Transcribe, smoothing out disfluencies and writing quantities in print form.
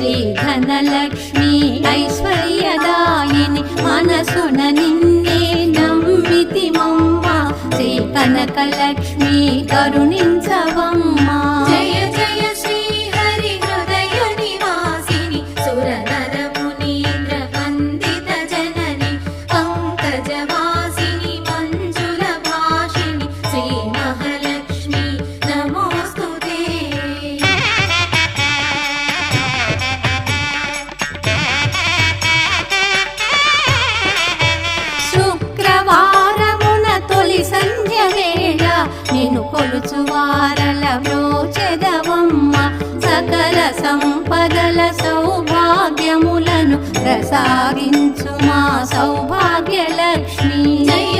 శ్రీధనలక్ష్మి ఐశ్వర్యదాయిని మనసున నిన్నే నమ్మితిమమ్మ శ్రీ కనకలక్ష్మి కరుణించవమ్మా జయ జయ శ్రీ హరి హృదయ నివాసిని సురనర మునీంద్ర వందిత జనని పంకజవాసిని మంజుల భాషిణి శ్రీ మహాలక్ష్మి నమోస్తుతే శుక్రవారమున తొలి సంధ్య వేళ నేను కొలుచువారల బ్రోచెదవమ్మ సకల సంపదల సౌభాగ్యములను ప్రసాదించు మా సౌభాగ్యలక్ష్మి జయ